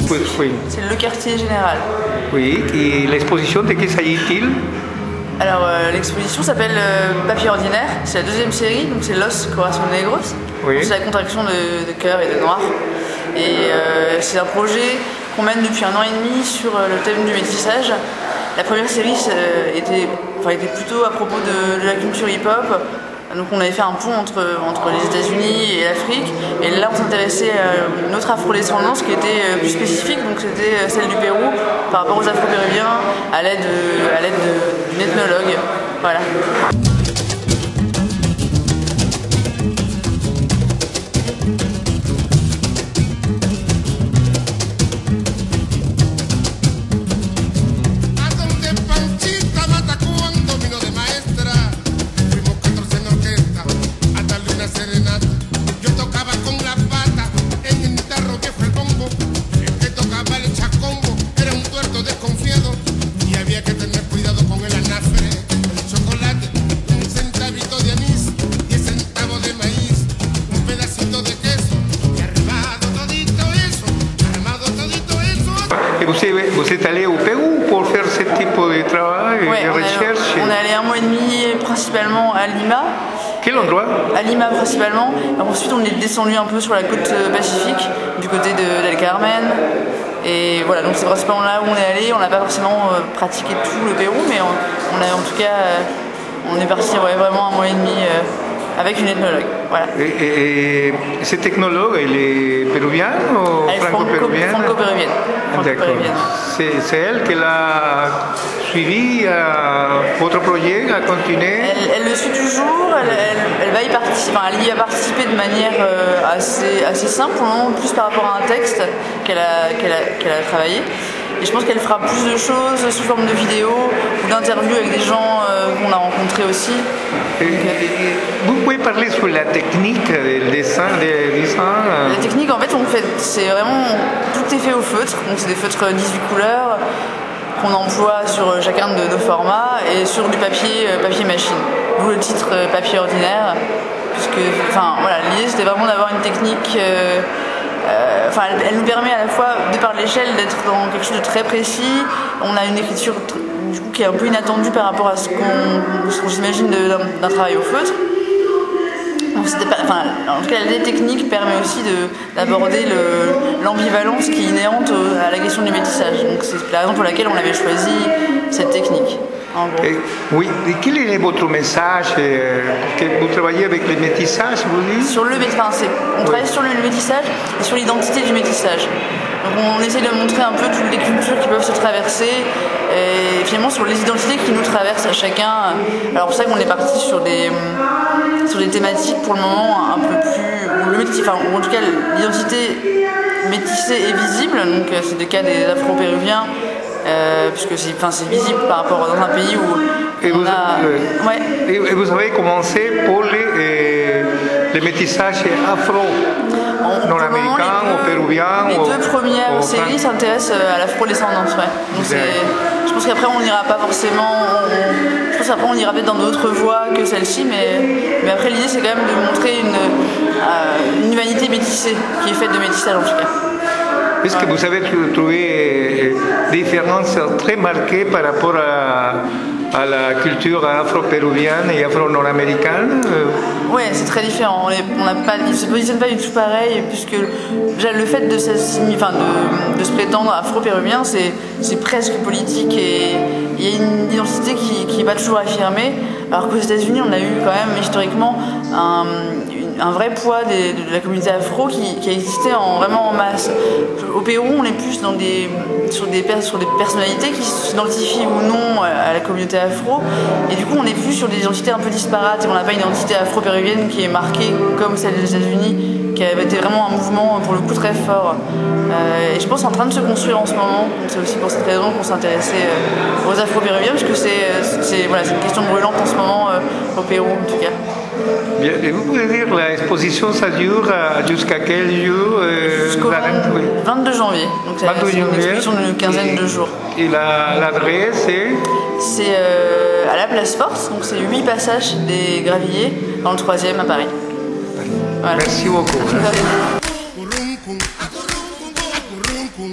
Pues, oui. C'est le quartier général. Oui, et l'exposition, de qui s'agit-il? Alors l'exposition s'appelle Papier ordinaire, c'est la deuxième série, donc c'est Los Corazón Negros. Oui. C'est la contraction de cœur et de noir. Et c'est un projet qu'on mène depuis 1 an et demi sur le thème du métissage. La première série était plutôt à propos de la culture hip-hop. Donc on avait fait un pont entre les États-Unis et l'Afrique, et là on s'intéressait à une autre afro-descendance qui était plus spécifique, donc c'était celle du Pérou par rapport aux afro-péruviens à l'aide d'une ethnologue. Voilà. Vous êtes allé au Pérou pour faire ce type de travail, de recherche? On est allé 1 mois et demi principalement à Lima. Quel endroit? À Lima principalement. Ensuite on est descendu un peu sur la côte pacifique, du côté d'El Carmen. Et voilà, donc c'est principalement là où on est allé. On n'a pas forcément pratiqué tout le Pérou, mais on est parti vraiment 1 mois et demi avec une ethnologue. Voilà. Et cette ethnologue, elle est péruvienne ou franco-péruvienne? Franco-péruvienne. D'accord. C'est elle qui l'a suivi votre projet, a continué? Elle le suit toujours, elle va y participer, elle y a participé de manière assez simple, pour le moment, plus par rapport à un texte qu'elle a travaillé. Et je pense qu'elle fera plus de choses sous forme de vidéos ou d'interviews avec des gens qu'on a rencontrés aussi. Vous pouvez parler sur la technique du dessin? La technique, en fait, c'est vraiment, tout est fait au feutre, donc c'est des feutres 18 couleurs qu'on emploie sur chacun de nos formats et sur du papier machine. D'où le titre Papier ordinaire, puisque, voilà, l'idée c'était vraiment d'avoir une technique. Elle nous permet à la fois, de par l'échelle, d'être dans quelque chose de très précis. On a une écriture du coup, qui est un peu inattendue par rapport à ce qu'on s'imagine d'un travail au feutre. Donc, en tout cas, la technique permet aussi d'aborder l'ambivalence qui est inhérente à la question du métissage. Donc c'est la raison pour laquelle on avait choisi cette technique. Oui, et quel est votre message? Que vous travaillez avec le métissage, vous dites? On travaille sur le métissage et sur l'identité du métissage. Donc on essaie de montrer un peu toutes les cultures qui peuvent se traverser et finalement sur les identités qui nous traversent à chacun. Alors c'est pour ça qu'on est parti sur des thématiques pour le moment un peu plus... ou en tout cas l'identité métissée est visible, donc c'est le cas des afro-péruviens. Puisque c'est visible par rapport dans un pays où et vous avez commencé pour les métissages afro-nord-américains ou péruviens? Les deux premières séries s'intéressent à l'afro-descendance. Ouais. Donc je pense qu'après on n'ira pas forcément... Je pense qu'après on ira peut-être dans d'autres voies que celle-ci, mais après l'idée c'est quand même de montrer une humanité métissée, qui est faite de métissage en tout cas. Est-ce que vous avez trouvé des différences très marquées par rapport à la culture afro-péruvienne et afro-nord-américaine? Oui, c'est très différent. Ils ne se positionnent pas du tout pareil, puisque déjà le fait de se prétendre afro-péruvien, c'est presque politique et il y a une identité qui n'est pas toujours affirmée, alors qu'aux États-Unis, on a eu quand même historiquement un vrai poids de la communauté afro qui a existé vraiment en masse. Au Pérou, on est plus sur des personnalités qui s'identifient ou non à la communauté afro, et du coup on est plus sur des identités un peu disparates et on n'a pas une identité afro-péruvienne qui est marquée comme celle des États-Unis, qui avait été vraiment un mouvement pour le coup très fort. Et je pense en train de se construire en ce moment. C'est aussi pour cette raison qu'on s'intéressait aux afro-péruviens, parce que c'est une question brûlante en ce moment au Pérou en tout cas. Bien, et vous pouvez dire l'exposition ça dure jusqu'à quel jour? Jusqu'au 22 janvier. Donc c'est une exposition d'une quinzaine de jours. Et l'adresse c'est à la Place Force, donc c'est 8 passages des Gravilliers dans le 3e à Paris. Voilà. Merci beaucoup. Acurrucum,